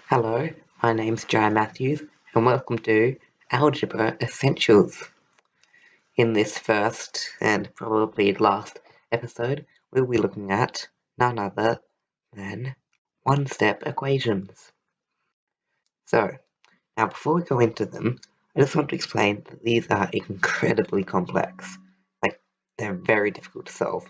Hello, my name's Jai Matthews, and welcome to Algebra Essentials. In this first and probably last episode, we'll be looking at none other than one-step equations. So, now before we go into them, I just want to explain that these are incredibly complex. They're very difficult to solve.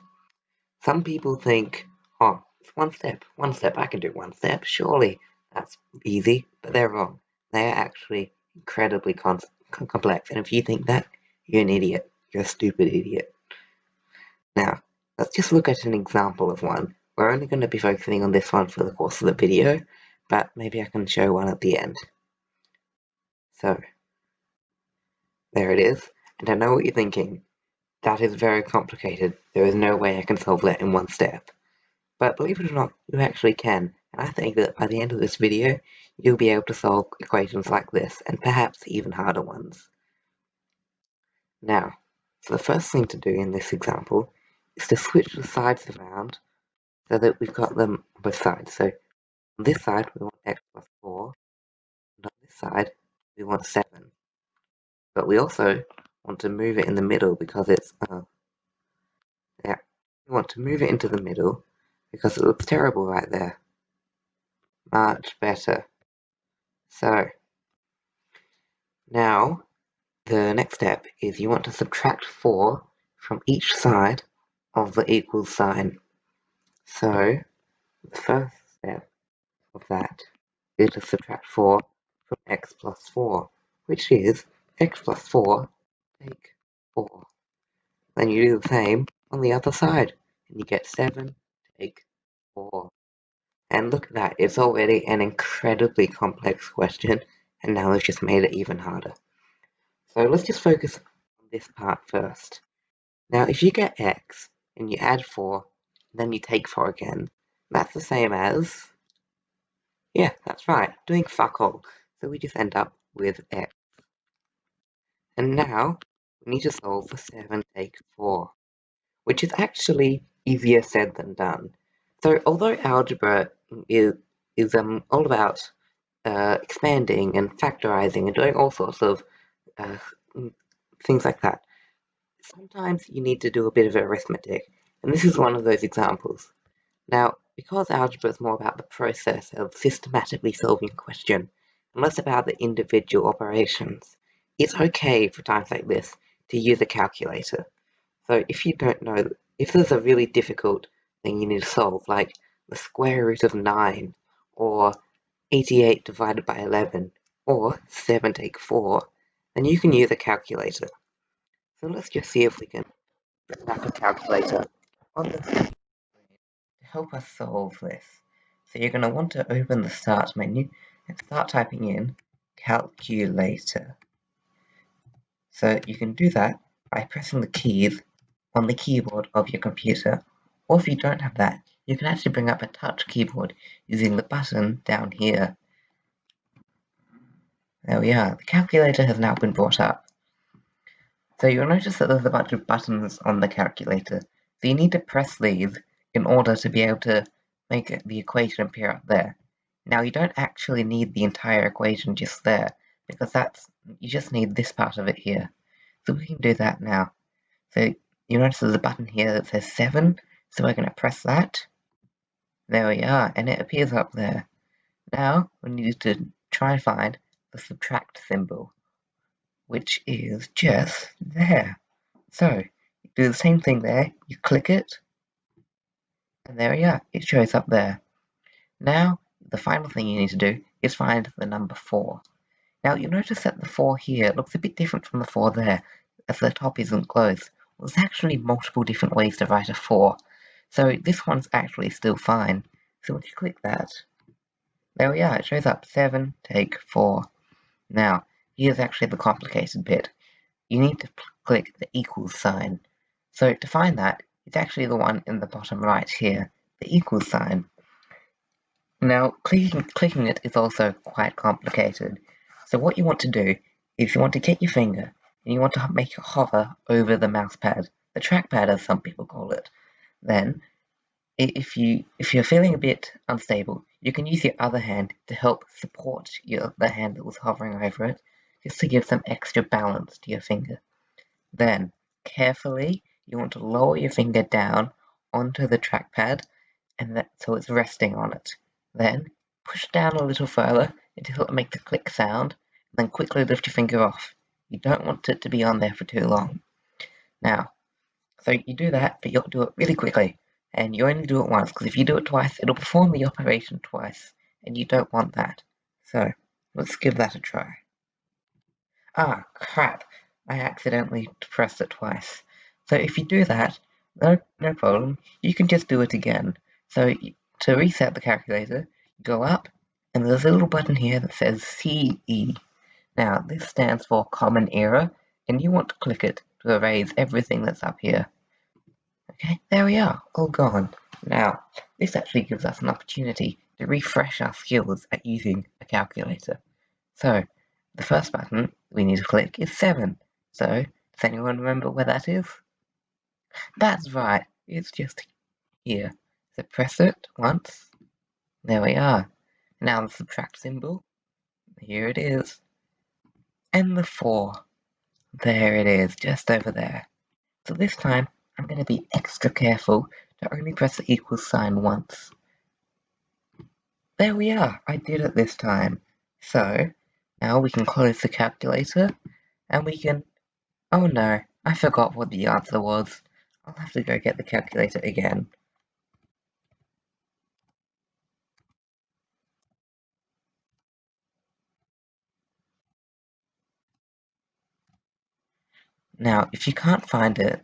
Some people think, oh, it's one step, I can do one step, surely that's easy, but they're wrong. They are actually incredibly complex, and if you think that, you're an idiot. You're a stupid idiot. Now, let's just look at an example of one. We're only going to be focusing on this one for the course of the video, but maybe I can show one at the end. So, there it is, and I know what you're thinking. That is very complicated. There is no way I can solve that in one step. But believe it or not, you actually can, and I think that by the end of this video, you'll be able to solve equations like this, and perhaps even harder ones. Now, so the first thing to do in this example is to switch the sides around so that we've got them on both sides. So on this side, we want x plus 4, and on this side, we want 7. But we also want to move it in the middle because it's, we want to move it into the middle because it looks terrible right there. Much better. So, now, the next step is you want to subtract 4 from each side of the equal sign. So, the first step of that is to subtract 4 from x plus 4, which is x plus 4 take 4. Then you do the same on the other side, and you get 7 take 4. And look at that, it's already an incredibly complex question, and now we've just made it even harder. So let's just focus on this part first. Now, if you get x and you add 4, then you take 4 again, that's the same as, yeah, that's right, doing fuck all. So we just end up with x. And now, we need to solve for 7 take 4, which is actually easier said than done. So although algebra is all about expanding and factorizing and doing all sorts of uh, things like that, sometimes you need to do a bit of arithmetic, and this is one of those examples. Now, because algebra is more about the process of systematically solving a question, and less about the individual operations, it's okay for times like this to use a calculator. So if you don't know, if there's a really difficult thing you need to solve, like the square root of 9, or 88 divided by 11, or 7 take 4, then you can use a calculator. So let's just see if we can snap a calculator on the screen to help us solve this. So you're going to want to open the Start menu and start typing in calculator. So you can do that by pressing the keys on the keyboard of your computer, or if you don't have that, you can actually bring up a touch keyboard using the button down here. There we are, the calculator has now been brought up. So you'll notice that there's a bunch of buttons on the calculator, so you need to press these in order to be able to make the equation appear up there. Now you don't actually need the entire equation just there, because you just need this part of it here. So we can do that now. So you notice there's a button here that says 7, so we're going to press that. There we are, and it appears up there. Now we need to try and find the subtract symbol, which is just there. So you do the same thing there, you click it, and there we are, it shows up there. Now the final thing you need to do is find the number 4. Now you notice that the 4 here looks a bit different from the 4 there, as the top isn't closed. Well, there's actually multiple different ways to write a 4, so this one's actually still fine. So once you click that, there we are, it shows up 7 take 4. Now, here's actually the complicated bit. You need to click the equals sign. So to find that, it's actually the one in the bottom right here, the equals sign. Now, clicking it is also quite complicated. So what you want to do is you want to get your finger and you want to make it hover over the mouse pad, the trackpad as some people call it. Then, if you're feeling a bit unstable, you can use your other hand to help support the hand that was hovering over it, just to give some extra balance to your finger. Then, carefully, you want to lower your finger down onto the trackpad, and so it's resting on it. Then, push down a little further until it makes a click sound, and then quickly lift your finger off. You don't want it to be on there for too long. Now, so you do that, but you have to do it really quickly, and you only do it once, because if you do it twice, it'll perform the operation twice, and you don't want that. So, let's give that a try. Ah, crap! I accidentally pressed it twice. So if you do that, no problem, you can just do it again. So to reset the calculator, go up, and there's a little button here that says CE. Now, this stands for Common Error, and you want to click it to erase everything that's up here. Okay, there we are, all gone. Now, this actually gives us an opportunity to refresh our skills at using a calculator. So, the first button we need to click is 7. So, does anyone remember where that is? That's right, it's just here. So press it once. There we are. Now the subtract symbol. Here it is. And the 4. There it is, just over there. So this time, I'm going to be extra careful to only press the equal sign once. There we are, I did it this time. So, now we can close the calculator, and we can... Oh no, I forgot what the answer was. I'll have to go get the calculator again. Now, if you can't find it,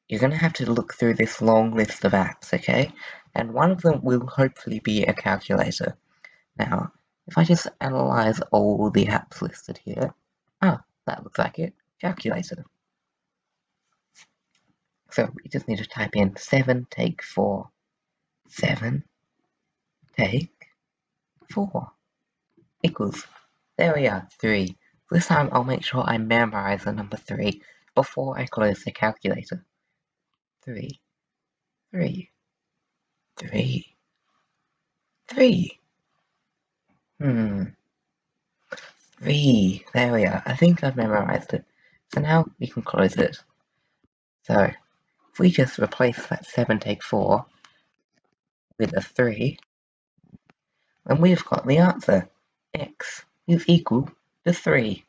you're going to have to look through this long list of apps, okay? And one of them will hopefully be a calculator. Now, if I just analyze all the apps listed here, that looks like it, calculator. So we just need to type in 7 take 4. 7 take 4 equals, there we are, 3. This time I'll make sure I memorize the number 3 before I close the calculator. 3, 3, 3, 3. 3. There we are. I think I've memorized it. So now we can close it. So if we just replace that 7 take 4 with a 3, then we've got the answer. X is equal to 3.